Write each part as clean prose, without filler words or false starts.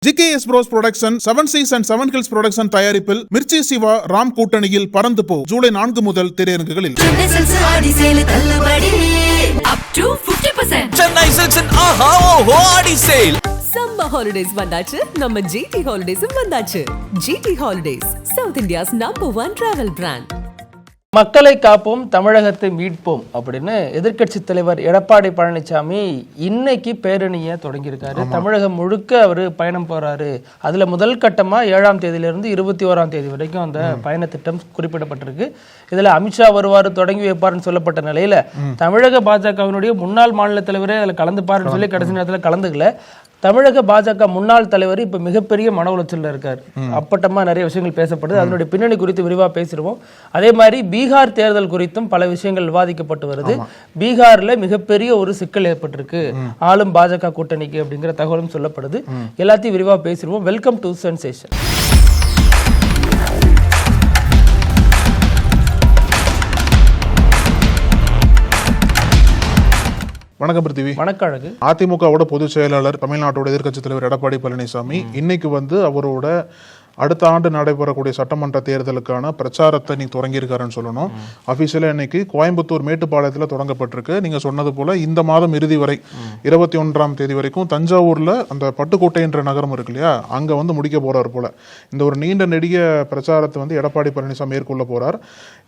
GKS Bros Production, 7 Seas and 7 Hills Production தயாரிப்பில் மிர்ச்சி சிவா ராம் கூட்டணியில் பறந்து போ ஜூலை 4 முதல் திரையரங்குகளில். Chennai Silks and Aha Oho Adi Sale. Summer holidays வந்தாச்சு, நம்ம GT Holidays வந்தாச்சு. GT Holidays, South India's #1 travel brand. மக்களை காப்போம் தமிழகத்தை மீட்போம் அப்படின்னு எதிர்க்கட்சி தலைவர் எடப்பாடி பழனிசாமி இன்னைக்கு பேரணியை தொடங்கியிருக்காரு. தமிழகம் முழுக்க அவர் பயணம் போறாரு. அதுல முதல் கட்டமா 7ஆம் தேதியிலிருந்து 21ஆம் தேதி வரைக்கும் அந்த பயண திட்டம் குறிப்பிடப்பட்டிருக்கு. இதுல அமித்ஷா வருவார், தொடங்கி வைப்பாருன்னு சொல்லப்பட்ட நிலையில தமிழக பாஜகவினுடைய முன்னாள் மாநில தலைவரே அதுல கலந்துப்பாருன்னு சொல்லி கடைசி நேரத்தில் கலந்துக்கல. தமிழக பாஜக முன்னாள் தலைவர் இப்ப மிகப்பெரிய மன உளைச்சல்ல இருக்காரு. அப்பட்டமா நிறைய விஷயங்கள் பேசப்படுது. அதனுடைய பின்னணி குறித்து விரிவா பேசிடுவோம். அதே மாதிரி பீகார் தேர்தல் குறித்தும் பல விஷயங்கள் விவாதிக்கப்பட்டு வருது. பீகார்ல மிகப்பெரிய ஒரு சிக்கல் ஏற்பட்டிருக்கு ஆளும் பாஜக கூட்டணிக்கு அப்படிங்கிற தகவலும் சொல்லப்படுது. எல்லாத்தையும் விரிவா பேசிடுவோம். Welcome to sensation. வணக்கம் பிருத்திவி. வணக்கம். அதிமுகவோட பொதுச் செயலாளர் தமிழ்நாட்டோட எதிர்க்கட்சி தலைவர் எடப்பாடி பழனிசாமி இன்னைக்கு அவரோட அடுத்த ஆண்டு நடைபெறக்கூடிய சட்டமன்ற தேர்தலுக்கான பிரச்சாரத்தை நீ தொடங்கியிருக்காருன்னு சொல்லணும். அபிஷியலா இன்னைக்கு கோயம்புத்தூர் மேட்டுப்பாளையத்தில் தொடங்கப்பட்டிருக்கு. நீங்க சொன்னது போல இந்த மாதம் இறுதி வரை 21ஆம் தேதி வரைக்கும் தஞ்சாவூர்ல அந்த பட்டுக்கோட்டை என்ற நகரம் இருக்கு இல்லையா, அங்க முடிக்க போறாரு போல. இந்த ஒரு நீண்ட நெடிய பிரச்சாரத்தை எடப்பாடி பழனிசாமி மேற்கொள்ள போறார்.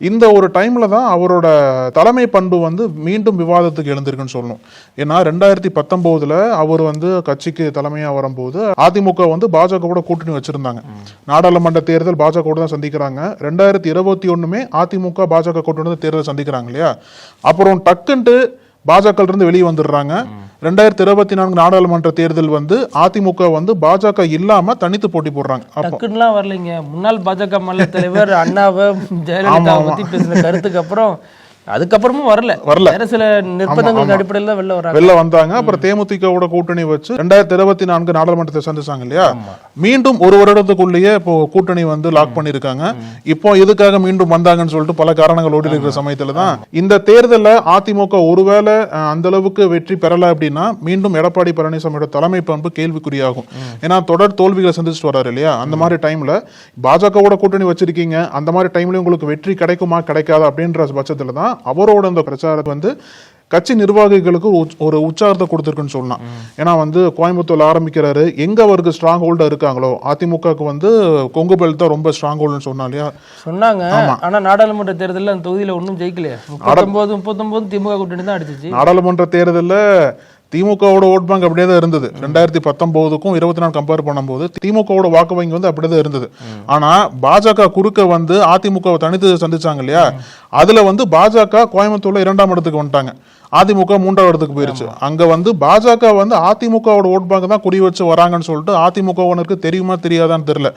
இந்த ஒரு டைம்ல தான் அவரோட தலைமை பண்பு மீண்டும் விவாதத்துக்கு எழுந்திருக்குன்னு சொல்லணும். ஏன்னா 2019 அவர் கட்சிக்கு தலைமையா வரும்போது அதிமுக பாஜக கூட கூட்டணி வச்சிருந்தாங்க. நாடாளுமன்ற தேர்தல் பாஜக தான் சந்திக்கிறாங்க. 2021 அதிமுக பாஜக கூட்டணி தேர்தல் சந்திக்கிறாங்க இல்லையா. அப்புறம் டக்குன்ட்டு பாஜக இருந்து வெளியே வந்துடுறாங்க. 2024 நாடாளுமன்ற தேர்தல் அதிமுக பாஜக இல்லாம தனித்து போட்டி போடுறாங்க. டக்குன்னுலாம் வரலைங்க. முன்னாள் பாஜக மாநில தலைவர் அண்ணாவை ஜெயலலிதா பத்தி பேசின கருத்துக்கு அப்புறம் அதுக்கப்புறமும் வரல வேற சில நிர்பந்தங்களுக்கு அடிப்படையில் வெளில வந்தாங்க. அப்புறம் தேமுதிகவோட கூட்டணி வச்சு 2024 நாடாளுமன்றத்தை சந்திச்சாங்க இல்லையா. மீண்டும் ஒரு வருடத்துக்குள்ளேயே இப்போ கூட்டணி லாக் பண்ணிருக்காங்க. இப்போ எதுக்காக மீண்டும் வந்தாங்கன்னு சொல்லிட்டு பல காரணங்கள் ஓடி இருக்கிற சமயத்துல தான் இந்த தேர்தல அதிமுக ஒருவேளை அந்த அளவுக்கு வெற்றி பெறல அப்படின்னா மீண்டும் எடப்பாடி பழனிசாமியோட தலைமை பண்பு கேள்விக்குறியாகும். ஏன்னா தொடர் தோல்விகளை சந்திச்சுட்டு வர்றாரு இல்லையா. அந்த மாதிரி டைம்ல பாஜகவோட கூட்டணி வச்சிருக்கீங்க, அந்த மாதிரி டைம்ல உங்களுக்கு வெற்றி கிடைக்குமா கிடைக்காதா அப்படின்ற பட்சத்துல தான் அவரோட அந்த பிரச்சாரத்தை கட்சி நிர்வாகிகளுக்கு ஒரு உற்சாகத்தை கொடுத்திருக்குன்னு சொல்லலாம். ஏன்னா கோயம்புத்தூர்ல ஆரம்பிக்கிறாரு. எங்க அவருக்கு ஸ்ட்ராங் ஹோல்டா இருக்காங்களோ அதிமுகவுக்கு கொங்கு பெல்ட் தான் ரொம்ப ஸ்ட்ராங் ஹோல்டுன்னு சொன்னாங்க. ஆனா நாடாளுமன்ற தேர்தலில் அந்த தொகுதியில ஒன்றும் ஜெயிக்கலையா. 39 திமுக கூட்டணி தான் அடிச்சிச்சு. நாடாளுமன்ற தேர்தலில் திமுகவோட ஓட் பேங்க் அப்படியே தான் இருந்தது. 2019க்கும் 24 கம்பேர் பண்ணும்போது திமுகவோட வாக்கு வங்கி அப்படியே தான் இருந்தது. ஆனா பாஜக குறுக்க அதிமுக தனித்து சந்திச்சாங்க இல்லையா, அதுல பாஜக கோயம்புத்தூர்ல 2ஆம் இடத்துக்கு வந்துட்டாங்க. அதிமுக 3ஆவது இடத்துக்கு போயிருச்சு. அங்க பாஜக அதிமுகவோட ஓட் பேங்க் தான் குறி வச்சு வராங்கன்னு சொல்லிட்டு அதிமுகவனுக்கு தெரியுமா தெரியாதான்னு தெரியல.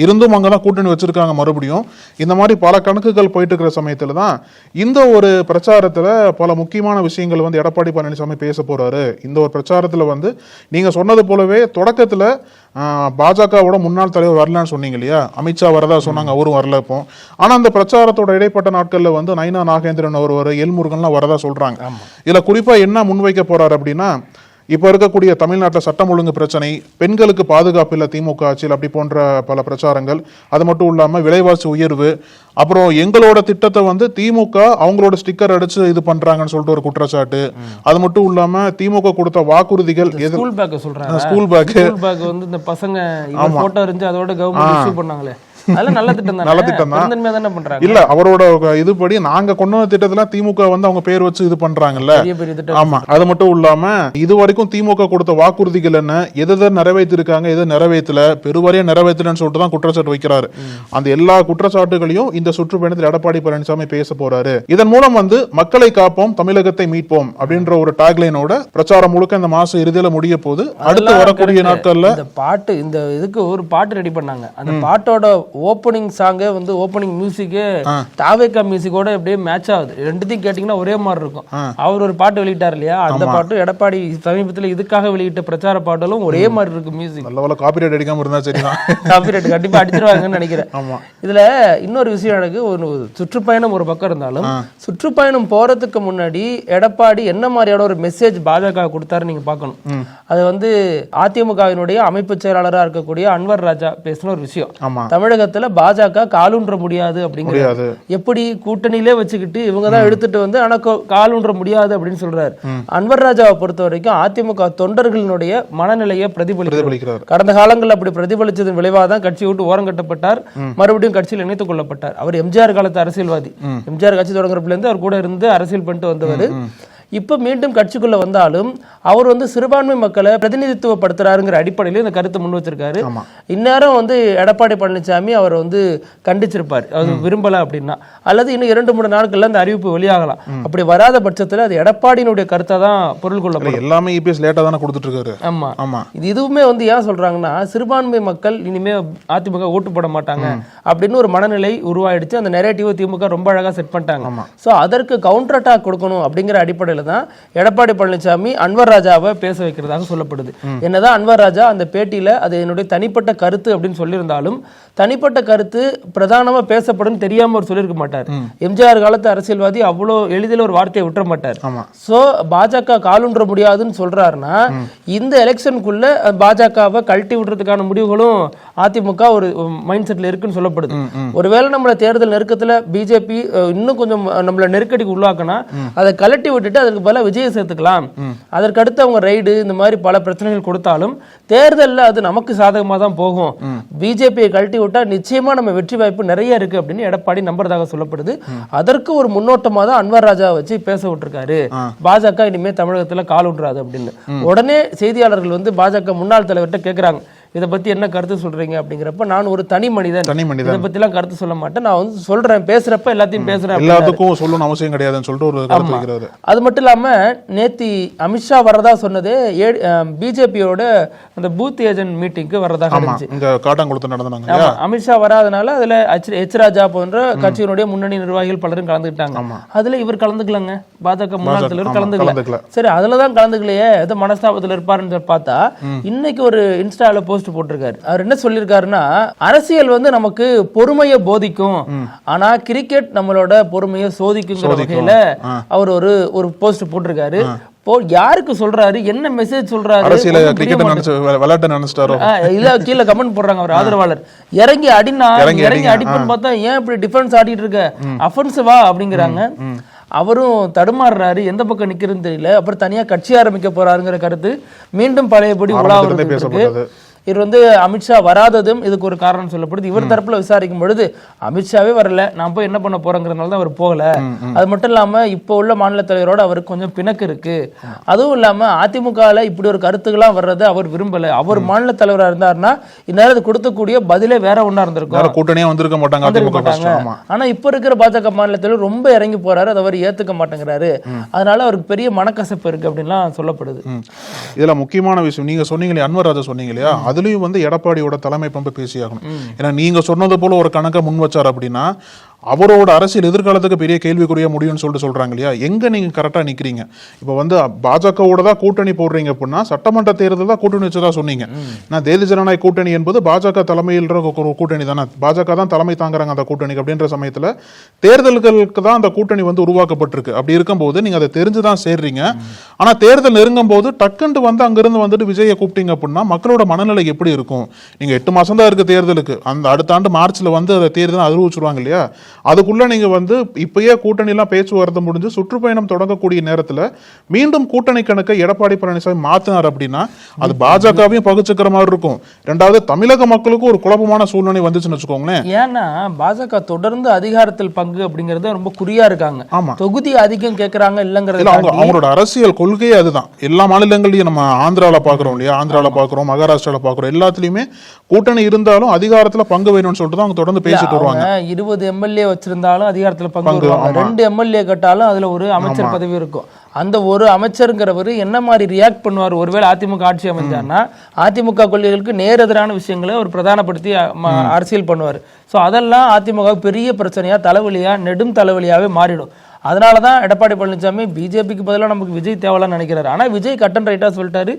இருந்தும் அங்கதான் கூட்டணி வச்சிருக்காங்க மறுபடியும். இந்த மாதிரி பல கணக்குகள் போயிட்டு இருக்கிற சமயத்துல தான் இந்த ஒரு பிரச்சாரத்துல பல முக்கியமான விஷயங்கள் எடப்பாடி பழனிசாமி பேச போறாரு. இந்த ஒரு பிரச்சாரத்துல நீங்க சொன்னது போலவே தொடக்கத்துல பாஜகவோட முன்னாள் தலைவர் வரலன்னு சொன்னீங்க இல்லையா, அமித்ஷா வரதா சொன்னாங்க, அவரும் வரல இப்போ. ஆனா அந்த பிரச்சாரத்தோட இடைப்பட்ட நாட்கள்ல நயினா நாகேந்திரன் ஒருவர், எல்முருகன்லாம் வரதா சொல்றாங்க. இதுல குறிப்பா என்ன முன்வைக்க போறாரு அப்படின்னா, இப்ப இருக்கக்கூடிய தமிழ்நாட்டில் சட்டம் ஒழுங்கு பிரச்சனை, பெண்களுக்கு பாதுகாப்பு இல்ல திமுக ஆட்சியில், அப்படி போன்ற பல பிரச்சாரங்கள். அது மட்டும் இல்லாம விலைவாசி உயர்வு, அப்புறம் எங்களோட திட்டத்தை திமுக அவங்களோட ஸ்டிக்கர் அடிச்சு இது பண்றாங்கன்னு சொல்லிட்டு ஒரு குற்றச்சாட்டு. அது மட்டும் இல்லாம திமுக கொடுத்த வாக்குறுதிகள், ஸ்கூல் பேக் சொல்றாங்க, ஸ்கூல் பேக் இந்த பசங்க போட்டோ இருந்துச்சு அதோட கவர்மெண்ட் இஷ்யூ பண்ணாங்களே, நல்ல திட்டம் தான். இல்ல அவரோட இதுபடி நாங்க கொண்டு வந்த திட்டத்துல திமுக அவங்க பேர் வச்சு இது பண்றாங்கல்ல. ஆமா, அது மட்டும் இல்லாம இது வரைக்கும் திமுக கொடுத்த வாக்குறுதிகள் என்ன, எதை நிறைவேற்றிருக்காங்க, எதை நிறைவேற்றல, பெருவாரியா நிறைவேற்றலன்னு சொல்லிட்டு தான் குற்றச்சாட்டு வைக்கிறாரு. அந்த எல்லா குற்றச்சாட்டுகளையும் இந்த சுற்றுப்பயணத்தில் எடப்பாடி பழனிசாமி பேச போறாரு. இதன் மூலம் மக்களை காப்போம் தமிழகத்தை மீட்போம் அப்படின்ற ஒரு டாக்லைனோட பிரச்சாரம் முழுக்க இந்த மாசம் இறுதியில முடிய போது. அடுத்து வரக்கூடிய நாட்கள்ல பாட்டு, இந்த இதுக்கு ஒரு பாட்டு ரெடி பண்ணாங்க. அந்த பாட்டோட ஓப்பனிங் சாங்கே வந்து ஓப்பனிங் மியூசிக்கே தாவேக்கா மியூசிக்கோட அப்படியே மேட்ச் ஆகுது. ரெண்டுத்தையும் கேட்டீங்கன்னா ஒரே மாதிரி இருக்கும். அவர் ஒரு பாட்டு வெளியிட்டார் இல்லையா, அந்த பாட்டும் எடப்பாடி சமீபத்தில் இதுக்காக வெளியிட்ட பிரச்சார பாடலும் ஒரே மாதிரி இருக்கு. மியூசிக் நல்ல காப்பிரைட் அடிக்காம இருந்தா சரிதான். காப்பிரைட் கண்டிப்பா அடிச்சிருவாங்கன்னு நினைக்கிறேன். இதுல இன்னொரு விஷயம் எனக்கு, ஒரு சுற்றுப்பயணம் ஒரு பக்கம் இருந்தாலும் சுற்றுப்பயணம் போறதுக்கு முன்னாடி எடப்பாடி என்ன மாதிரியான ஒரு மெசேஜ் பாஜக கொடுத்தாரு நீங்க பார்க்கணும். அது வந்து அதிமுகவினுடைய அமைப்பு செயலாளராக இருக்கக்கூடிய அன்வர் ராஜா பேசின ஒரு விஷயம். தமிழகத்துல பாஜக காலூன்ற முடியாது அப்படிங்கிறது, எப்படி கூட்டணியிலே வச்சுக்கிட்டு இவங்க தான் எடுத்துட்டு வந்து ஆனா காலூன்ற முடியாது அப்படின்னு சொல்றாரு. அன்வர் ராஜாவை பொறுத்த வரைக்கும் அதிமுக தொண்டர்களினுடைய மனநிலையை பிரதிபலிக்கிறார். கடந்த காலங்களில் அப்படி பிரதிபலிச்சதன் விளைவாக தான் கட்சி விட்டு ஓரம் கட்டப்பட்டார், மறுபடியும் கட்சியில் இணைத்துக் கொள்ளப்பட்டார். அவர் எம்ஜிஆர் காலத்து அரசியல்வாதி, எம்ஜிஆர் கட்சி தொடங்குறதுல இருந்து அவர் கூட இருந்து அரசியல் பண்ணிட்டு வந்தவர். இப்ப மீண்டும் கட்சிக்குள்ள வந்தாலும் அவர் வந்து சிறுபான்மை மக்களை பிரதிநிதித்துவப்படுத்துறாருங்கிற அடிப்படையில் இந்த கருத்தை முன் வச்சிருக்காரு. இந்நேரம் வந்து எடப்பாடி பழனிசாமி அவர் வந்து கண்டிச்சிருப்பார், அது விரும்பல அப்படின்னா, அல்லது இன்னும் 2-3 நாட்கள்ல அந்த அறிவிப்பு வெளியாகலாம். அப்படி வராத பட்சத்துல அது எடப்பாடியினுடைய கருத்தை தான் பொருள் கொள்ளப்படும். எல்லாமே இபிஎஸ் லேட்டா தானே கொடுத்துட்டு இருக்காரு. ஆமா, இதுவுமே வந்து ஏன் சொல்றாங்கன்னா, சிறுபான்மை மக்கள் இனிமே அதிமுக ஓட்டு போட மாட்டாங்க அப்படின்னு ஒரு மனநிலை உருவாயிடுச்சு. அந்த நெரேட்டிவ் திமுக ரொம்ப அழகா செட் பண்ணிட்டாங்க. சோ அதற்கு கவுண்டர் அட்டாக் கொடுக்கணும் அப்படிங்கிற அடிப்படையில் தான் எடப்பாடி பழனிசாமி அன்வர் ராஜாவை பேச வைக்கிறதாக சொல்லப்படுது. என்னதான் அன்வர் ராஜா அந்த பேட்டியில அது என்னுடைய தனிப்பட்ட கருத்து அப்படின்னு சொல்லியிருந்தாலும், தனிப்பட்ட கருத்து பிரதானமா பேசப்படும் தெரியாம அவர் சொல்லியிருக்க மாட்டார். எம்ஜிஆர் காலத்து அரசியல்வாதி அவ்வளோ எளிதில் ஒரு வார்த்தையை விட்டுற மாட்டார். சோ பாஜக காலூன்ற முடியாதுன்னு சொல்றாருன்னா, இந்த எலெக்ஷனுக்குள்ள பாஜகவை கழட்டி விடுறதுக்கான முடிவுகளும் அதிமுக ஒரு மைண்ட் செட்ல இருக்குன்னு சொல்லப்படுது. ஒருவேளை நம்மள தேர்தல் நெருக்கத்துல பிஜேபி இன்னும் கொஞ்சம் நம்மள நெருக்கடிக்கு உள்ளாக்கனா, அதை கழட்டி விட்டுட்டு அதற்கு பல விஜய சேர்த்துக்கலாம். அதற்கு அடுத்து அவங்க ரைடு இந்த மாதிரி பல பிரச்சனைகள் கொடுத்தாலும் தேர்தலில் அது நமக்கு சாதகமாக தான் போகும். பிஜேபியை கழட்டி விட்டா நிச்சயமா நம்ம வெற்றி வாய்ப்பு நிறைய இருக்கு அப்படின்னு எடப்பாடி நம்புறதாக சொல்லப்படுது. அதற்கு ஒரு முன்னோட்டமாக தான் அன்வர் ராஜா வச்சு பேச விட்டுருக்காரு. பாஜக இனிமே தமிழகத்துல கால் விட்டுறாது அப்படின்னு. உடனே செய்தியாளர்கள் வந்து பாஜக முன்னாள் தலைவர்கிட்ட கேட்கிறாங்க, இதை பத்தி என்ன கருத்து சொல்றீங்க அப்படிங்கிறப்ப, நான் ஒரு தனி மனிதன் இதை பத்தி எல்லாம் கருத்து சொல்ல மாட்டேன், நான் வந்து சொல்றேன், பேசுறப்ப எல்லாத்தையும் பேசுறேன், எல்லாத்துக்கும் சொல்லணும் அவசியம் கிடையாதுன்னு சொல்லிட்டு ஒரு கருத்து வைக்கிறாரு. அது மட்டும் இல்லாம நேத்தி அமித்ஷா வரதா சொன்னதே பிஜேபியோட அந்த பூத் ஏஜென்ட் மீட்டிங்க்கு வரதா இருந்துச்சு. இங்க காட்டாங்குளத்துல நடந்தாங்க. அமித்ஷா வராதனால அதுல எச் ராஜா போன்ற கட்சியினுடைய முன்னணி நிர்வாகிகள் பலரும் கலந்துக்கிட்டாங்க. அதுல இவர் கலந்துக்கலங்க, பாஜக முன்னாள் தலைவர் கலந்துக்கல. சரி, அதுலதான் கலந்துக்கலையே, ஏதோ மனஸ்தாபத்துல இருப்பாருன்னு பார்த்தா இன்னைக்கு ஒரு இன்ஸ்டால போஸ்ட் போட்டிருக்காரு. அவர் என்ன சொல்லியிருக்காருன்னா, அரசியல் வந்து நமக்கு பொறுமையை போதிக்கும், ஆனா கிரிக்கெட் நம்மளோட பொறுமையை சோதிக்குங்கிற வகையில அவர் ஒரு போஸ்ட் போட்டிருக்காரு. யாருக்கு சொல்றாரு, என்ன மெசேஜ் சொல்றாரு, இல்ல கீழே கமெண்ட் போடுறாங்க அவர் ஆதரவாளர், இறங்கி அடினா இறங்கி அடிப்புன்னு பார்த்தா ஏன் இப்படி டிஃபென்ஸ் ஆடிட்டு இருக்க, அஃபென்சிவா அப்படிங்கிறாங்க. அவரும் தடுமாறுறாரு, எந்த பக்கம் நிக்கிறதுன்னு தெரியல. அப்புறம் தனியா கட்சி ஆரம்பிக்க போறாருங்கிற கருத்து மீண்டும் பழையபடி உலாவுறது. இவர் வந்து அமித்ஷா வராததும் இதுக்கு ஒரு காரணம் சொல்லப்படுது. இவர் தரப்புல விசாரிக்கும் பொழுது அமித்ஷாவே வரல, நான் போய் என்ன பண்ண போறேங்கிறதுனால தான் அவர் போகல. அது மட்டும் இல்லாம இப்போ உள்ள மாநில தலைவரோட அவருக்கு கொஞ்சம் பிணக்கு இருக்கு. அதுவும் இல்லாம அதிமுகல இப்படி ஒரு கருத்துக்கெல்லாம் வர்றது அவர் விரும்பல. அவர் மாநில தலைவரா இருந்தாருன்னா இந்நேரம் கொடுக்கக்கூடிய பதிலே வேற ஒண்ணா இருந்திருக்கும், கூட்டணியே வந்திருக்க மாட்டாங்க. ஆனா இப்ப இருக்கிற பாஜக மாநில தலைவர் ரொம்ப இறங்கி போறாரு, அதை அவர் ஏத்துக்க மாட்டேங்கிறாரு. அதனால அவருக்கு பெரிய மனக்கசப்பு இருக்கு அப்படின்லாம் சொல்லப்படுது. இதுல முக்கியமான விஷயம் நீங்க சொன்னீங்களே, அன்வர் ராஜா சொன்னீங்க இல்லையா, அதுலயும் வந்து எடப்பாடியோட தலைமை பண்பு பேசியாகணும். ஏன்னா நீங்க சொன்னது போல ஒரு கணக்கை முன் வச்சார் அப்படின்னா அவரோட அரசியல் எதிர்காலத்துக்கு பெரிய கேள்விக்குரிய முடியும்னு சொல்றாங்க இல்லையா. எங்க நீங்க கரெக்டா நிக்கிறீங்க? இப்ப வந்து பாஜகவோட தான் கூட்டணி போடுறீங்க அப்படின்னா சட்டமன்ற தேர்தல் தான் கூட்டணி வச்சதா சொன்னீங்க. நான் தேசிய ஜனநாயக கூட்டணி என்பது பாஜக தலைமையில் ஒரு கூட்டணி தானே, பாஜக தான் தலைமை தாங்குறாங்க அந்த கூட்டணிக்கு. அப்படின்ற சமயத்துல தேர்தல்களுக்கு தான் அந்த கூட்டணி வந்து உருவாக்கப்பட்டிருக்கு. அப்படி இருக்கும்போது நீங்க அதை தெரிஞ்சுதான் சேர்றீங்க. ஆனா தேர்தல் நெருங்கும் போது டக்குண்டு வந்து அங்கிருந்து வந்துட்டு விஜயை கூப்பிட்டீங்க அப்படின்னா மக்களோட மனநிலை எப்படி இருக்கும்? நீங்க 8 மாசம் தான் இருக்கு தேர்தலுக்கு, அந்த அடுத்த ஆண்டு மார்ச்ல வந்து அதை தேர்தல் அறிவிச்சிருவாங்க இல்லையா. அதுக்குள்ள நீங்க வந்து இப்பயே கூட்டணி எல்லாம் பேச்சுவார்த்தை முடிஞ்சு சுற்றுப்பயணம் தொடங்கக்கூடிய நேரத்துல மீண்டும் கூட்டணி கணக்கை எடப்பாடி பழனிசாமி மாத்தினார் அப்படின்னா அது பாஜகவையும் பகுச்சுக்கிற மாதிரி இருக்கும். ரெண்டாவது தமிழக மக்களுக்கும் ஒரு குழப்பமான சூழ்நிலை வந்துச்சுன்னு வச்சுக்கோங்களேன். ஏன்னா பாஜக தொடர்ந்து அதிகாரத்தில் பங்கு அப்படிங்கறது ரொம்ப குறியா இருக்காங்க. ஆமா, தொகுதி அதிகம் கேட்கறாங்க இல்லங்கிறது அவங்களோட அரசியல் கொள்கையே அதுதான். எல்லா மாநிலங்களையும் நம்ம ஆந்திரால பாக்குறோம் இல்லையா, ஆந்திரால பாக்குறோம், மகாராஷ்டிரால பாக்குறோம், எல்லாத்துலயுமே கூட்டணி இருந்தாலும் அதிகாரத்துல பங்கு வேணும்னு சொல்லிட்டு அவங்க தொடர்ந்து பேசிட்டு வருவாங்க. 20 எம்எல்ஏ எம்எல்ஏ வச்சிருந்தாலும் அதிகாரத்துல பங்கு வருவாங்க, 2 எம்எல்ஏ கட்டாலும் அதுல ஒரு அமைச்சர் பதவி இருக்கும். அந்த ஒரு அமைச்சருங்கிறவர் என்ன மாதிரி ரியாக்ட் பண்ணுவார் ஒருவேளை அதிமுக ஆட்சி அமைஞ்சான்னா, அதிமுக கொள்கைகளுக்கு நேர் எதிரான விஷயங்களை ஒரு பிரதானப்படுத்தி அரசியல் பண்ணுவார். ஸோ அதெல்லாம் அதிமுக பெரிய பிரச்சனையா, தலைவலியா, நெடும் தலைவலியாவே மாறிடும். அதனாலதான் எடப்பாடி பழனிசாமி பிஜேபிக்கு பதிலாக நமக்கு விஜய் தேவலான்னு நினைக்கிறாரு. ஆனா விஜய் கட் அண்ட் ரைட்டா சொல்லிட்டாரு,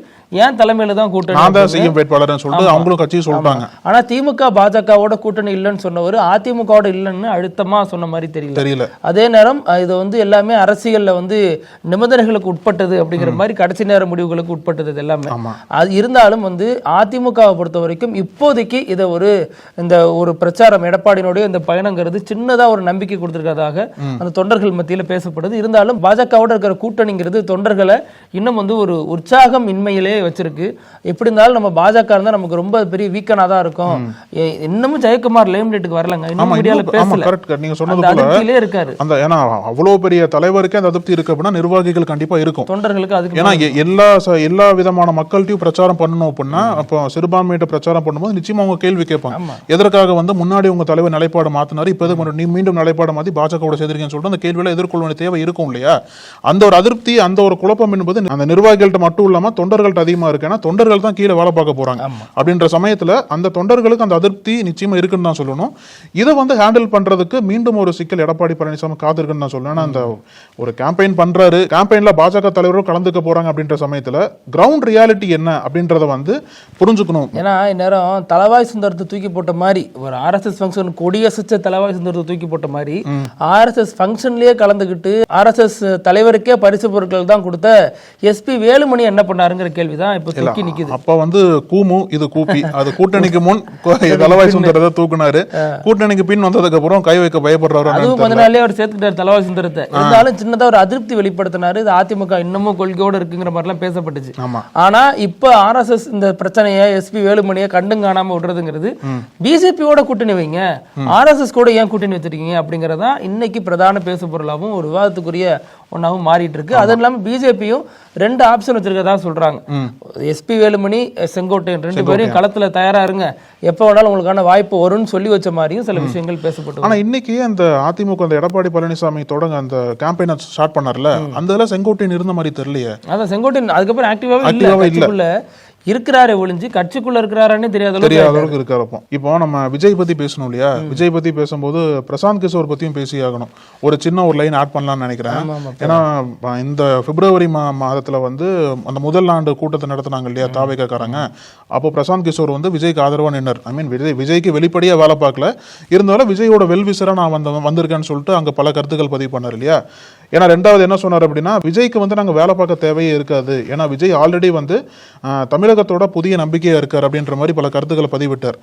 ஏன் தலைமையில தான் கூட்டணி செய்யும் வேட்பாளர்னு சொல்லிட்டு அவங்களும் கட்சி சொல்றாங்க. ஆனா திமுக பாஜகவோட கூட்டணி இல்லைன்னு சொன்னவர் அதிமுகவோட இல்லைன்னு அழுத்தமா சொன்ன மாதிரி தெரியல. அதே நேரம் இது வந்து எல்லாமே அரசியல்ல வந்து நிபந்தனைகளுக்கு உட்பட்டது அப்படிங்கிற மாதிரி கடைசி நேர முடிவுகளுக்கு உட்பட்டது இது எல்லாமே. அது இருந்தாலும் வந்து அதிமுகவை பொறுத்த வரைக்கும் இப்போதைக்கு இதை இந்த ஒரு பிரச்சாரம் எடப்பாடியினுடைய இந்த பயணங்கிறது சின்னதா ஒரு நம்பிக்கை கொடுத்திருக்கிறதாக அந்த தொண்டர்கள் மத்தியில் பேசப்படுது. இருந்தாலும் பாஜகவோட இருக்கிற கூட்டணிங்கிறது தொண்டர்களை இன்னும் வந்து ஒரு உற்சாகம் இன்மையிலே வச்சிருக்கு. எப்படி இருந்தாலும் நம்ம பாஜக இருந்தா நமக்கு ரொம்ப பெரிய வீக்கனா தான் இருக்கும். இன்னமும் ஜெயக்குமார் லேம்லேட்டுக்கு வரலங்க, இன்னும் மீடியால பேசல. நீங்க சொன்னது போல இருக்காரு. அந்த ஏன்னா அவ்வளவு பெரிய தலைவருக்கு அந்த அதிருப்தி இருக்கு அப்படின்னா நிர்வாகிகள் கண்டிப்பா இருக்கும், தொண்டர்களுக்கு. அதுக்கு ஏன்னா எல்லா விதமான மக்கள்கிட்டையும் பிரச்சாரம் பண்ணணும் அப்படின்னா, அப்போ சிறுபான்மையிட்ட பிரச்சாரம் பண்ணும்போது நிச்சயமா அவங்க கேள்வி கேட்பாங்க. எதற்காக வந்து முன்னாடி உங்க தலைவர் நிலைப்பாடு மாத்தினாரு, இப்ப நீ மீண்டும் நிலைப்பாடு மாத்தி பாஜகவோட சேர்ந்திருக்கேன்னு சொல்லிட்டு அந்த கேள்வியில எதிர்கொள்ள வேண்டிய தேவை இருக்கும் இல்லையா? அந்த ஒரு அதிருப்தி, அந்த ஒரு குழப்பம் என்பது அந்த நிர்வாகிகள்ட்ட மட்டும் இல்லாம தொண்டர்கள்ட்ட அதிகமா இருக்கு. ஏன்னா தொண்டர்கள் தான் கீழே வேலை பார்க்க போறாங்க. அப்படின்ற சமயத்துல அந்த தொண்டர்களுக்கு அந்த அதிருப்தி நிச்சயமா இருக்குன்னு தான் சொல்லணும். இதை வந்து ஹேண்டில் பண்றதுக்கு மீண்டும் ஒரு சிக்கல் எடப்பாடி பழனிசாமி காத்திருக்குன்னு தான் சொல்லணும். அந்த ஒரு கேம்பெயின் பண்றாரு, கேம்பெயின்ல பாஜக தலைவரும் கலந்துக்க போறாங்க அப்படின்ற சமயத்துல கிரவுண்ட் ரியாலிட்டி என்ன அப்படின்றத வந்து புரிஞ்சுக்கணும். ஏன்னா இந்நேரம் தலவாய் சுந்தரத்தை தூக்கி போட்ட மாதிரி, ஒரு RSS ஃபங்க்ஷன் கொடியசைச்ச தலவாய் சுந்தரத்தை தூக்கி போட்ட மாதிரி RSS ஃபங்க்ஷன்லயே கலந்துகிட்டு RSS தலைவருக்கே பரிசு பொருட்கள் தான் கொடுத்த SP வேலுமணி என்ன பண்ணாருங்கிற கேள்விதான் இப்ப தூக்கி நிக்குது. அப்ப வந்து கூமு இது கூப்பி, அது கூட்டணிக்கு முன் தலவாய் சுந்தரத்தை தூக்குனாரு, கூட்டணிக்கு பின் வந்ததுக்கு அப்புறம் கை வைக்க பயப்படுறாரு. அதுவும் கொஞ்ச நாள்லயே அவர் சேர்த்துக்கிட்டாரு தலவாய் சுந்தரத்தை. இருந்தாலும் சின்னதா ஒரு அதிருப்தி வெளிப்படுத்தினாரு. இது அதிமுக இன்னமும் கொள்கையோட இருக்குங்கிற மாதிரி எல்லாம் பேசப்பட்டுச்சு. ஆனா இப்ப RSS இந்த பிரச்சனையை SP வேலுமணியை கண்டும் காணாம விடுறதுங்கிறது, பிஜேபியோட கூட்டணி வைங்க, RSS கூட ஏன் கூட்டணி வச்சிருக்கீங்க அப்படிங்கறதா இன்னைக்கு பிரதான பேசு பொருளாகவும் ஒரு விவாதத்துக்குரிய ஒன்னாவும் மாறிட்டு இருக்கு. அதுவும் இல்லாம பிஜேபியும் 2 ஆப்ஷன் வச்சிருக்கதா சொல்றாங்க. SP வேலுமணி, செங்கோட்டையன் 2 பேரையும் களத்துல தயாரா இருங்க, எப்ப வேணாலும் உங்களுக்கான வாய்ப்பு வரும்னு சொல்லி வச்ச மாதிரியும் சில விஷயங்கள் பேசப்பட்டு. ஆனா இன்னைக்கு அந்த அதிமுக அந்த எடப்பாடி பழனிசாமி தொடங்க அந்த கேம்பெயினை ஸ்டார்ட் பண்ணார்ல, அந்த இதெல்லாம் செங்கோட்டையன் இருந்த மாதிரி தெரியலையே. அதான் செங்கோட்டையன் அதுக்கப்புறம் ஆக்டிவாவே இல்ல இருக்கிறாரு, ஒளிஞ்சு கட்சிக்குள்ள இருக்கிறாருன்னு தெரியாத அளவுக்கு இருக்காரு. இப்போ நம்ம விஜய் பத்தி பேசணும் இல்லையா? விஜய் பத்தி பேசும்போது பிரசாந்த் கிஷோர் பத்தியும் பேசி ஆகணும். ஒரு சின்ன ஒரு லைன் ஆட் பண்ணலாம்னு நினைக்கிறேன். ஏன்னா இந்த பிப்ரவரி மாதத்துல வந்து அந்த முதல் ஆண்டு கூட்டத்தை நடத்தினாங்க இல்லையா தாவேகாரங்க, அப்போ பிரசாந்த் கிஷோர் வந்து விஜய்க்கு ஆதரவா நின்னர். ஐ மீன் விஜய்க்கு வெளிப்படையா வேலை பார்க்கல, இருந்தாலும் விஜயோட வெல்விசரா நான் வந்திருக்கேன்னு சொல்லிட்டு அங்க பல கருத்துக்கள் பதிவு பண்ணார் இல்லையா? ஏன்னா ரெண்டாவது என்ன சொன்னார் அப்படின்னா, விஜய்க்கு வந்து நாங்கள் வேலை பார்க்க தேவையே இருக்காது, ஏன்னா விஜய் ஆல்ரெடி வந்து தமிழகத்தோட புதிய நம்பிக்கையா இருக்கார் அப்படின்ற மாதிரி பல கருத்துக்களை பதிவிட்டார்.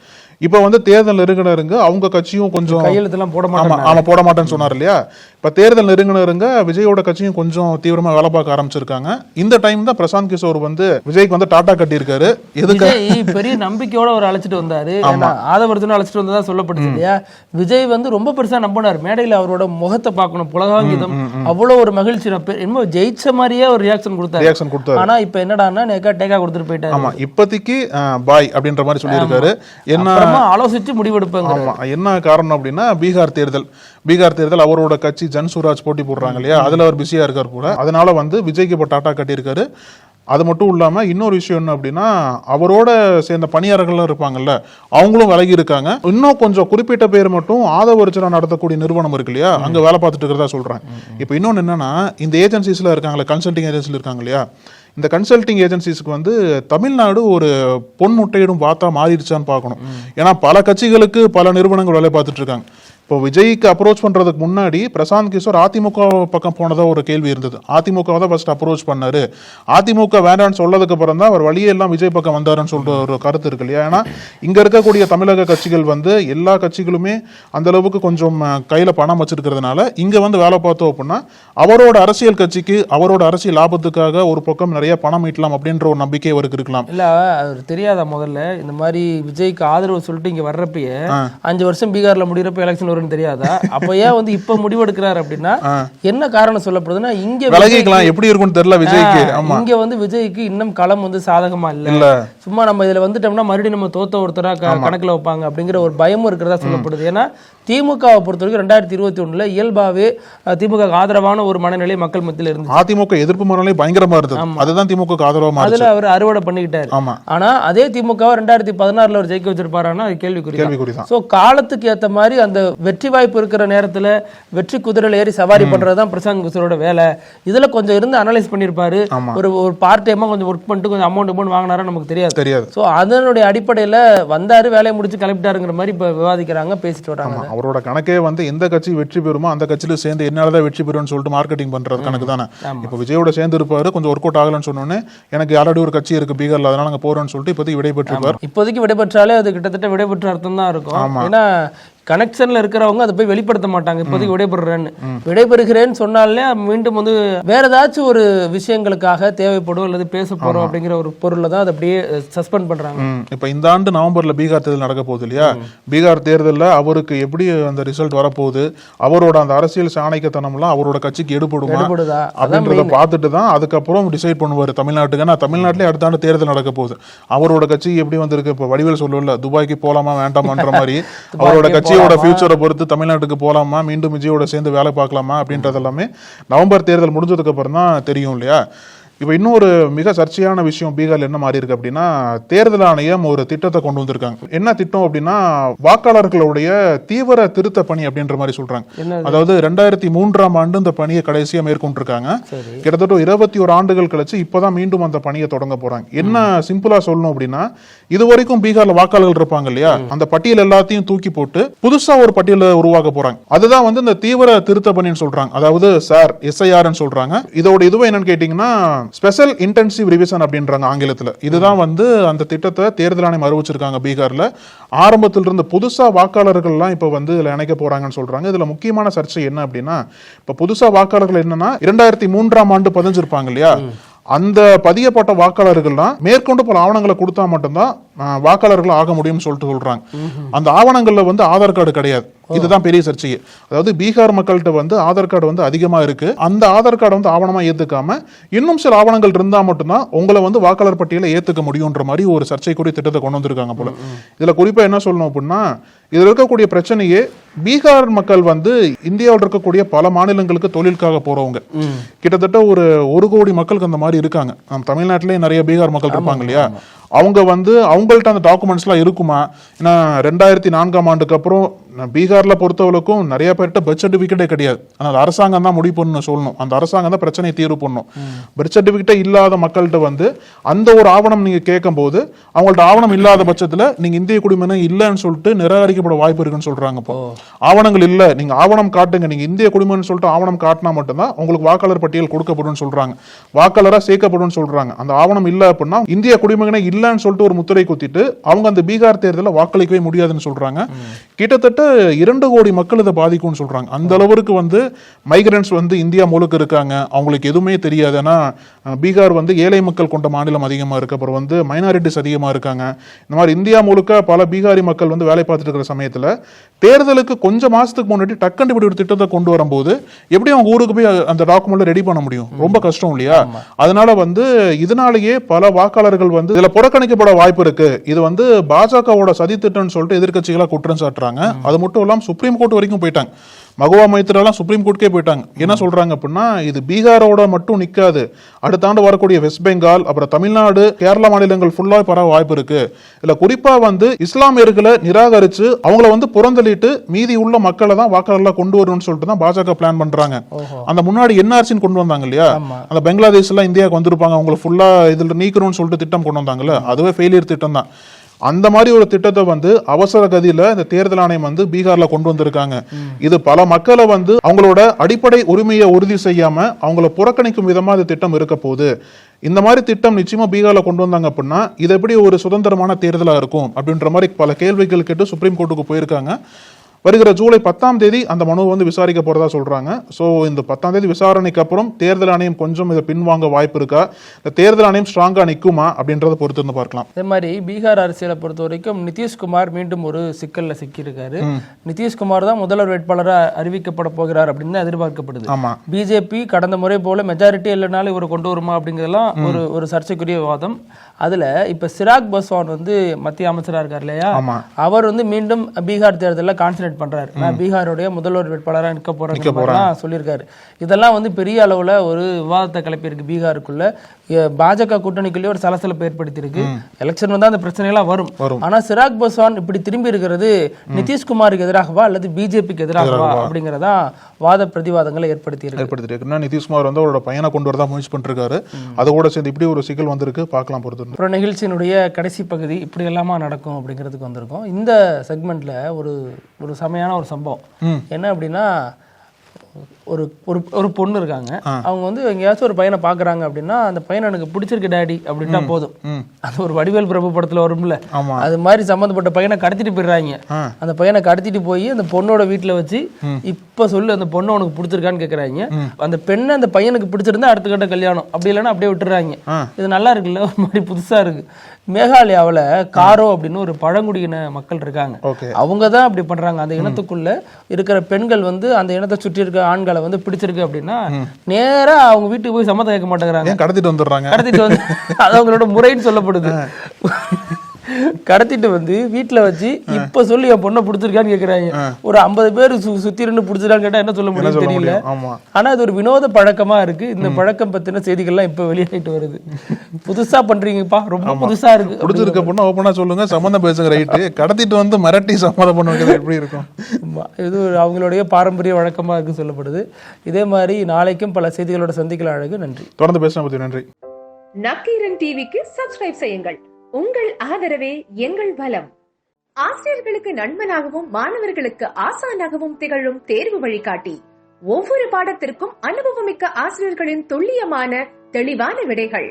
இப்போ வந்து தேர்தல் நெருங்கினருங்க அவங்க கட்சியும் கொஞ்சம் கையெழுத்தெல்லாம் போட மாட்டேன்னு சொன்னார் இல்லையா? இப்போ தேர்தல் நெருங்கினருங்க விஜயோட கட்சியும் கொஞ்சம் தீவிரமா வேலை பார்க்க ஆரம்பிச்சிருக்காங்க. இந்த டைம் தான் பிரசாந்த் கிஷோர் வந்து விஜய்க்கு வந்து டாடா கட்டியிருக்காரு. எதுக்கு பெரிய நம்பிக்கையோட ஒரு அழைச்சிட்டு வந்தாரு, ஆதவர்தனும் அழைச்சிட்டு வந்ததா சொல்லப்படுது இல்லையா? விஜய் வந்து ரொம்ப பெருசா நம்பினார். மேடையில் அவரோட முகத்தை பார்க்கணும், புலகாங்கிதம், அவ்வளவு ஒரு மகிழ்ச்சி, என்னமோ ஜெயிச்ச மாதிரியே ஒரு ரியாக்ஷன் கொடுத்தாரு. ஆனா இப்ப என்னடான்னா டேக்கா கொடுத்துட்டு போயிட்டாரு. ஆமா, இப்போதைக்கு பாய் அப்படின்ற மாதிரி சொல்லியிருக்காரு. என்ன ஆலோசிச்சு முடிவெடுப்பாங்க. என்ன காரணம் அப்படின்னா, பீகார் தேர்தல் அவரோட கட்சி ஜன்சுராஜ் போட்டி போடுறாங்க இல்லையா, அதுல அவர் பிஸியா இருக்காரு போல. அதனால வந்து விஜய்க்கு இப்போ டாடா கட்டியிருக்காரு. அது மட்டும் இல்லாம இன்னொரு விஷயம் என்ன அப்படின்னா, அவரோட சேர்ந்த பணியாளர்கள் இருப்பாங்கல்ல, அவங்களும் விலகி இருக்காங்க. இன்னும் கொஞ்சம் குறிப்பிட்ட பேர் மட்டும் ஆதவர்ஜனா நடத்தக்கூடிய நிறுவனம் இருக்கு இல்லையா, அங்க வேலை பார்த்துட்டு இருக்கிறதா சொல்றாங்க. இப்போ இன்னொன்னு என்னன்னா, இந்த ஏஜென்சிஸ்ல இருக்காங்களே, கன்சல்டிங் ஏஜென்சில இருக்காங்க இல்லையா, இந்த கன்சல்டிங் ஏஜென்சிஸ்க்கு வந்து தமிழ்நாடு ஒரு பொன் முட்டையிடும் பார்த்தா மாறிடுச்சான்னு பார்க்கணும். ஏன்னா பல கட்சிகளுக்கு பல நிறுவனங்கள் வேலை பார்த்துட்டு இருக்காங்க. இப்போ விஜய்க்கு அப்ரோச் பண்றதுக்கு முன்னாடி பிரசாந்த் கிஷோர் அதிமுக பக்கம் போனதா ஒரு கேள்வி இருந்தது. அதிமுக தான் ஃபர்ஸ்ட் அப்ரோச் பண்ணாரு, அதிமுக வேண்டான்னு சொல்லதுக்கு அப்புறம் தான் அவர் வழியே எல்லாம் விஜய் பக்கம் வந்தாருன்னு சொல்ற ஒரு கருத்து இருக்கு இல்லையா? ஏன்னா இங்க இருக்கக்கூடிய தமிழக கட்சிகள் வந்து எல்லா கட்சிகளுமே அந்த அளவுக்கு கொஞ்சம் கையில பணம் வச்சிருக்கிறதுனால இங்க வந்து வேலை பார்த்தோம் அப்படின்னா அவரோட அரசியல் கட்சிக்கு அவரோட அரசியல் லாபத்துக்காக ஒரு பக்கம் நிறைய பணம் ஈட்டலாம் அப்படின்ற ஒரு நம்பிக்கை அவருக்கு இருக்கலாம். இல்ல அவர் தெரியாதா முதல்ல இந்த மாதிரி விஜய்க்கு ஆதரவு சொல்லிட்டு இங்க வர்றப்பயே 5 வருஷம் பீகார்ல முடிகிறப்ப எலெக்ஷன் ஒரு அப்படின்னு தெரியாதா? அப்ப ஏன் வந்து இப்ப முடிவெடுக்கிறாரு அப்படின்னா என்ன காரணம் சொல்லப்படுதுன்னா, இங்க விலகிக்கலாம் எப்படி இருக்கும்னு தெரியல விஜய்க்கு. ஆமா, இங்க வந்து விஜய்க்கு இன்னும் களம் வந்து சாதகமா இல்ல, சும்மா நம்ம இதுல வந்துட்டோம்னா மறுபடியும் நம்ம தோத்த ஒருத்தரா கணக்குல வைப்பாங்க அப்படிங்கிற ஒரு பயமும் இருக்கிறதா சொல்லப்படுது. ஏன்னா திமுகவை பொறுத்த வரைக்கும் 2021 இயல்பாவே திமுக ஆதரவான ஒரு மனநிலை மக்கள் மத்தியில் இருந்துச்சு. அதிமுக எதிர்ப்பு மனநிலை பயங்கரமா இருந்தது. அதுதான் திமுக ஆதரவா அதுல அவர் அறுவடை பண்ணிக்கிட்டாரு. ஆனா அதே திமுக 2016 அவர் ஜெயிக்க வச்சிருப்பாருன்னா அது கேள்விக்குறிதான். சோ காலத்துக்கு ஏத்த மாதிரி அந்த வெற்றி வாய்ப்பு இருக்கிற நேரத்துல வெற்றி குதிரையில ஏறி சவாரி பண்றதுதான் பிரசாந்த் கிஷோரோட வேலை. இதுல கொஞ்சம் இருந்து அனலைஸ் பண்ணிருப்பாரு. ஒரு பார்ட் டைமா கொஞ்சம் ஒர்க் பண்ணிட்டு கொஞ்சம் அமௌண்ட் வாங்கினாரா நமக்கு தெரியாது. சோ அதனுடைய அடிப்படையில வந்தாரு, வேலையை முடிச்சு கிளப்பிட்டாருங்கிற மாதிரி இப்ப விவாதிக்கிறாங்க, பேசிட்டு வராங்க. அவரோட கணக்கே வந்து எந்த கட்சி வெற்றி பெறுமோ அந்த கட்சியில சேர்ந்து என்னாலதான் வெற்றி பெறும்னு சொல்லிட்டு மார்க்கெட்டிங் பண்றது கணக்கு தானே. இப்ப விஜயோட சேர்ந்து இருப்பாரு, கொஞ்சம் ஒர்க் அவுட் ஆகலன்னு சொன்னோன்னே எனக்கு ஆல்ரெடி ஒரு கட்சி இருக்கு பீகார்ல, அதனால நாங்க போறோம்னு சொல்லிட்டு இப்போதைக்கு விடைபெற்றிருப்பார். இப்போதைக்கு விடைபெற்றாலே அது கிட்டத்தட்ட விடைபெற்ற அர்த்தம் தான் இருக்கும். ஏன்னா கனெக்ஷன்ல இருக்கிறவங்க அதை போய் வெளிப்படுத்த மாட்டாங்க. இப்போதைக்கு விடைபெறுகிறேன்னு சொன்னாலே மீண்டும் வந்து வேற ஏதாச்சும் ஒரு விஷயங்களுக்காக தேவைப்படும் அல்லது பேச போறோம் அப்படிங்கிற ஒரு பொருள்ல தான் அதை அப்படியே சஸ்பெண்ட் பண்றாங்க. இப்ப இந்த ஆண்டு நவம்பர்ல பீகார் தேர்தல் நடக்க போகுது இல்லையா? பீகார் தேர்தலில் அவருக்கு எப்படி அந்த ரிசல்ட் வரப்போகுது, அவரோட அந்த அரசியல் சாணக்கியத்தனம்லாம் அவரோட கட்சிக்கு எடுபடுமா அப்படின்றத பார்த்துட்டு தான் அதுக்கப்புறம் டிசைட் பண்ணுவாரு தமிழ்நாட்டுக்கு. ஏன்னா தமிழ்நாட்டிலே அடுத்த ஆண்டு தேர்தல் நடக்க போகுது. அவரோட கட்சி எப்படி வந்திருக்கு, இப்போ வடிவேல் சொல்லல துபாய்க்கு போலாமா வேண்டாமான்ற மாதிரி அவரோட கட்சியோட ஃபியூச்சரை பொறுத்து தமிழ்நாட்டுக்கு போலாமா, மீண்டும் விஜயோட சேர்ந்து வேலை பார்க்கலாமா அப்படின்றது எல்லாமே நவம்பர் தேர்தல் முடிஞ்சதுக்கு அப்புறம் தான் தெரியும் இல்லையா? இப்போ இன்னொரு மிக சர்ச்சையான விஷயம் பீகார்ல என்ன மாறி இருக்கு அப்படின்னா, தேர்தல் ஆணையம் ஒரு திட்டத்தை கொண்டு வந்திருக்காங்க. என்ன திட்டம் அப்படின்னா, வாக்காளர்களுடைய தீவிர திருத்த பணி அப்படின்ற மாதிரி சொல்றாங்க. அதாவது 2003ஆம் ஆண்டு இந்த பணியை கடைசியா மேற்கொண்டிருக்காங்க. கிட்டத்தட்ட 21 ஆண்டுகள் கழிச்சு இப்பதான் மீண்டும் அந்த பணியை தொடங்க போறாங்க. என்ன சிம்பிளா சொல்லணும் அப்படின்னா, இது வரைக்கும் பீகார்ல வாக்காளர்கள் இருப்பாங்க இல்லையா, அந்த பட்டியல் எல்லாத்தையும் தூக்கி போட்டு புதுசா ஒரு பட்டியலை உருவாக்க போறாங்க. அதுதான் வந்து இந்த தீவிர திருத்த பணின்னு சொல்றாங்க. அதாவது சார் SIR சொல்றாங்க. இதோட இதுவே என்னன்னு கேட்டீங்கன்னா ஸ்பெஷல் இன்டென்சிவ் ரிவிஷன் அப்படின்றாங்க ஆங்கிலத்தில். இதுதான் வந்து அந்த திட்டத்தை தேர்தல் ஆணையம் அறிவிச்சிருக்காங்க பீகார்ல. ஆரம்பத்தில் இருந்து புதுசா வாக்காளர்கள்லாம் இப்ப வந்து இதுல இணைக்க போறாங்கன்னு சொல்றாங்க. இதுல முக்கியமான சர்ச்சை என்ன அப்படின்னா, இப்ப புதுசா வாக்காளர்கள் என்னன்னா 2003ஆம் ஆண்டு பதிஞ்சிருப்பாங்க இல்லையா, அந்த பதியப்பட்ட வாக்காளர்கள்லாம் மேற்கொண்டு பல ஆவணங்களை கொடுத்தா மட்டும்தான் வாக்காளர்கள் ஆக முடியும்னு சொல்லிட்டு சொல்றாங்க. அந்த ஆவணங்கள்ல வந்து ஆதார் கார்டு கிடையாது. இதுதான் பெரிய சர்ச்சையே. அதாவது பீகார் மக்கள்கிட்ட வந்து ஆதார் கார்டு வந்து அதிகமா இருக்கு. அந்த ஆதார் கார்டை வந்து ஆவணமா ஏத்துக்காம இன்னும் சில ஆவணங்கள் இருந்தா மட்டும்தான் உங்களை வந்து வாக்காளர் பட்டியலை ஏத்துக்க முடியும்ன்ற மாதிரி ஒரு சர்ச்சைக்குரிய திட்டத்தை கொண்டு வந்திருக்காங்க போல. இதுல குறிப்பா என்ன சொல்லணும் அப்படின்னா, இதுல இருக்கக்கூடிய பிரச்சனையே பீகார் மக்கள் வந்து இந்தியாவில் இருக்கக்கூடிய பல மாநிலங்களுக்கு தொழிலுக்காக போறவங்க. கிட்டத்தட்ட ஒரு 1 கோடி மக்களுக்கு அந்த மாதிரி இருக்காங்க. நம்ம தமிழ்நாட்டிலேயே நிறைய பீகார் மக்கள் இருப்பாங்க இல்லையா, அவங்க வந்து அவங்கள்ட்ட அந்த டாக்குமெண்ட்ஸ்லாம் இருக்குமா? ஏன்னா 2004ஆம் ஆண்டுக்கு அப்புறம் பீகார்ல பொறுத்தவரைக்கும் நிறைய பேர்கிட்ட பர்த் சர்டிபிகேட்டே கிடையாது. ஆனால் அரசாங்கம் தான் முடிவு பண்ணணும் சொல்லணும். அந்த அரசாங்கம் தான் பிரச்சனையை தீர்வு பண்ணணும். பர்த் சர்டிபிகேட்டே இல்லாத மக்கள்கிட்ட வந்து அந்த ஒரு ஆவணம் நீங்க கேட்கும் போது அவங்கள்ட்ட ஆவணம் இல்லாத பட்சத்துல நீங்க இந்திய குடிமகன் இல்லைன்னு சொல்லிட்டு நிராகரிக்கப்பட வாய்ப்பு இருக்குன்னு சொல்றாங்க. இப்போ ஆவணங்கள் இல்ல, நீங்க ஆவணம் காட்டுங்க, நீங்க இந்திய குடிமகன் சொல்லிட்டு ஆவணம் காட்டினா மட்டும்தான் உங்களுக்கு வாக்காளர் பட்டியல் கொடுக்கப்படும் சொல்றாங்க, வாக்காளரா சேர்க்கப்படும் சொல்றாங்க. அந்த ஆவணம் இல்ல அப்படின்னா இந்திய குடிமகனே இல்லைன்னு சொல்லிட்டு ஒரு முத்திரை குத்திட்டு அவங்க அந்த பீகார் தேர்தலில் வாக்களிக்கவே முடியாதுன்னு சொல்றாங்க. கிட்டத்தட்ட 2 கோடி மக்கள் இதை பாதிக்கும்னு சொல்றாங்க. அந்த அளவுக்கு வந்து மைக்ரன்ஸ் வந்து இந்தியா முழுக்க இருக்காங்க. அவங்களுக்கு எதுவுமே தெரியாது. ஏன்னா பீகார் வந்து ஏழை மக்கள் கொண்ட மாநிலம் அதிகமா இருக்கு. அப்புறம் வந்து மைனாரிட்டிஸ் அதிகமா இருக்காங்க. இந்த மாதிரி இந்தியா முழுக்க பல பீகாரி மக்கள் வந்து வேலை பார்த்துட்டு இருக்கிற சமயத்துல தேர்தலுக்கு கொஞ்சம் மாசத்துக்கு முன்னாடி டக்குன்னு இப்படி ஒரு திட்டத்தை கொண்டு வரும்போது எப்படி அவங்க ஊருக்கு போய் அந்த டாக்குமெண்ட் ரெடி பண்ண முடியும்? ரொம்ப கஷ்டம் இல்லையா? அதனால வந்து இதனாலேயே பல வாக்காளர்கள் வந்து இதுல புறக்கணிக்கப்பட வாய்ப்பு இருக்கு. இது வந்து பாஜகவோட சதி திட்டம்னு சொல்லிட்டு எதிர்கட்சிகளா குற்றம் சாட்டுறாங்க. அது மட்டும் இல்லாம சுப்ரீம் கோர்ட் வரைக்கும் போயிட்டாங்க. மகுவா மைத்ரெல்லாம் சுப்ரீம் கோர்ட்டுக்கே போயிட்டாங்க. என்ன சொல்றாங்க அப்படின்னா, இது பீகாரோட மட்டும் நிக்காது, அடுத்த ஆண்டு வரக்கூடிய வெஸ்ட் பெங்கால், அப்புறம் தமிழ்நாடு, கேரளா மாநிலங்கள் ஃபுல்லா பரவ வாய்ப்பு இருக்கு. இல்ல குறிப்பா வந்து இஸ்லாமியர்களை நிராகரிச்சு அவங்கள வந்து புறந்தள்ளிட்டு மீதி உள்ள மக்களை தான் வாக்காளர்களா கொண்டு வரணும்னு சொல்லிட்டு தான் பாஜக பிளான் பண்றாங்க. அந்த முன்னாடி NRCன்னு கொண்டு வந்தாங்க இல்லையா, அந்த பங்களாதேஷ் எல்லாம் இந்தியாவுக்கு வந்திருப்பாங்க, அவங்களை ஃபுல்லா இதுல நீக்கணும்னு சொல்லிட்டு திட்டம் கொண்டு வந்தாங்கல்ல, அதுவே ஃபெயிலியர் திட்டம் தான். அந்த மாதிரி ஒரு திட்டத்தை வந்து அவசர கதியில இந்த தேர்தல் ஆணையம் வந்து பீகார்ல கொண்டு வந்திருக்காங்க. இது பல மக்களை வந்து அவங்களோட அடிப்படை உரிமையை உறுதி செய்யாம அவங்கள புறக்கணிக்கும் விதமா இந்த திட்டம் இருக்க போகுது. இந்த மாதிரி திட்டம் நிச்சயமா பீகார்ல கொண்டு வந்தாங்க அப்படின்னா இது எப்படி ஒரு சுதந்திரமான தேர்தலா இருக்கும் அப்படின்ற மாதிரி பல கேள்விகள் கேட்டு சுப்ரீம் கோர்ட்டுக்கு போயிருக்காங்க. வருகிற ஜூலை 10ஆம் தேதி அந்த மனுவை வந்து விசாரிக்க போறதா சொல்றாங்க. சோ இந்த 10ஆம் தேதி விசாரணைக்கு அப்புறம் தேர்தல் ஆணையம் கொஞ்சம் இதை பின்வாங்க வாய்ப்பு இருக்கா, இந்த தேர்தல் ஆணையம் ஸ்ட்ராங்கா நிக்குமா அப்படின்றத பொறுத்து இருந்து பார்க்கலாம். அதே மாதிரி பீகார் அரசியலை பொறுத்த வரைக்கும் நிதிஷ்குமார் மீண்டும் ஒரு சிக்கல்ல சிக்கியிருக்காரு. நிதிஷ்குமார் தான் முதல்வர் வேட்பாளராக அறிவிக்கப்பட போகிறார் அப்படின்னு எதிர்பார்க்கப்படுது. ஆமா, பிஜேபி கடந்த முறை போல மெஜாரிட்டி இல்லைனாலும் இவரை கொண்டு வருமா அப்படிங்கிறதெல்லாம் ஒரு சர்ச்சைக்குரிய விவாதம். அதுல இப்ப சிராக் பாஸ்வான் வந்து மத்திய அமைச்சரா இருக்கார் இல்லையா, அவர் வந்து மீண்டும் பீகார் தேர்தலில் கான்சன்ட்ரேட் பண்றாரு. நான் பீகாருடைய முதல்வர் வேட்பாளராக நிற்க போறேன் சொல்லியிருக்காரு. இதெல்லாம் வந்து பெரிய அளவுல ஒரு விவாதத்தை கிளப்பியிருக்கு பீகாருக்குள்ள. பாஜக கூட்டணிக்குள்ளே ஒரு சலசலப்பை ஏற்படுத்தியிருக்கு. எலெக்ஷன் வந்தா அந்த பிரச்சனை எல்லாம் வரும். ஆனா சிராக் பாஸ்வான் இப்படி திரும்பி இருக்கிறது நிதிஷ்குமாருக்கு எதிராகவா அல்லது பிஜேபிக்கு எதிராகவா அப்படிங்கறதா வாத பிரதிவாதங்களை ஏற்படுத்தியிருக்கு. நிதிஷ்குமார் வந்து அவரோட பையனை கொண்டு வரதா முயற்சி பண்ணிருக்காரு. அதோட சேர்ந்து இப்படி ஒரு சிக்கல் வந்திருக்கு, பார்க்கலாம் பொறுத்து. அப்புறம் நிகழ்ச்சியினுடைய கடைசி பகுதி இப்படி எல்லாமா நடக்கும் அப்படிங்கிறதுக்கு வந்திருக்கோம். இந்த செக்மெண்ட்ல ஒரு செமையான ஒரு சம்பவம் என்ன அப்படின்னா, ஒரு பொண்ணு இருக்காங்க. அவங்க வந்து எங்கேயாச்சும் ஒரு பையனை பாக்குறாங்க அப்படின்னா, அந்த பையனை எனக்கு பிடிச்சிருக்கு டாடி அப்படின்னா போதும். அது ஒரு வடிவேல் பிரபு படத்துல வரும்ல, அது மாதிரி சம்பந்தப்பட்ட பையனை கடத்திட்டு போயிடுறாங்க. அந்த பையனை கடத்திட்டு போய் அந்த பொண்ணோட வீட்டுல வச்சு இப்ப சொல்லு அந்த பொண்ணு உனக்கு பிடிச்சிருக்கான்னு கேக்குறாங்க. அந்த பெண்ணை அந்த பையனுக்கு பிடிச்சிருந்தா அடுத்த கட்ட கல்யாணம், அப்படி இல்லைன்னா அப்படியே விட்டுறாங்க. இது நல்லா இருக்குல்ல, ஒரு மாதிரி புதுசா இருக்கு. மேகாலயாவில் காரோ அப்படின்னு ஒரு பழங்குடியின மக்கள் இருக்காங்க. அவங்க தான் அப்படி பண்றாங்க. அந்த இனத்துக்குள்ள இருக்கிற பெண்கள் வந்து அந்த இனத்தை சுற்றி இருக்க ஆண்களை வந்து பிடிச்சிருக்கு அப்படின்னா நேரா அவங்க வீட்டுக்கு போய் சம்மதம் கேட்க மாட்டேங்கிறாங்க, கடத்திட்டு வந்து அது அவங்களோட முறைன்னு சொல்லப்படுது. கடத்திட்டு வந்து வீட்டுல வச்சு இப்ப சொல்லி என் பொண்ணை பிடிச்சிருக்கான்னு கேக்குறாங்க. ஒரு 50 பேர் சுத்தி இருந்து பிடிச்சிருக்கான்னு கேட்டா என்ன சொல்ல முடியும் தெரியல. ஆனா இது ஒரு வினோத பழக்கமா இருக்கு. இந்த பழக்கம் பத்தின செய்திகள்லாம் இப்ப வெளியாயிட்டு வருது. புதுசா பண்றீங்கப்பா, ரொம்ப புதுசா இருக்கு. பிடிச்சிருக்க பொண்ணு ஓப்பனா சொல்லுங்க, சம்மந்தம் பேசுங்க. ரைட்டு, கடத்திட்டு வந்து மிரட்டி சம்மதம் பண்ணுவது எப்படி இருக்கும்? இது அவங்களுடைய பாரம்பரிய வழக்கமா இருக்கு சொல்லப்படுது. இதே மாதிரி நாளைக்கும் பல செய்திகளோட சந்திக்கலாம். அழகு, நன்றி. தொடர்ந்து பேச நன்றி. நக்கீரன் டிவிக்கு சப்ஸ்கிரைப் செய்யுங்கள். உங்கள் ஆதரவே எங்கள் பலம். ஆசிரியர்களுக்கு நண்பனாகவும் மாணவர்களுக்கு ஆசானாகவும் திகழும் தேர்வு வழிகாட்டி. ஒவ்வொரு பாடத்திற்கும் அனுபவமிக்க ஆசிரியர்களின் துல்லியமான தெளிவான விடைகள்.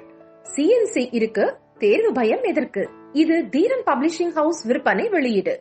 CNC இருக்கு, தேர்வு பயம் எதற்கு? இது தீரன் பப்ளிஷிங் ஹவுஸ் விற்பனை வெளியீடு.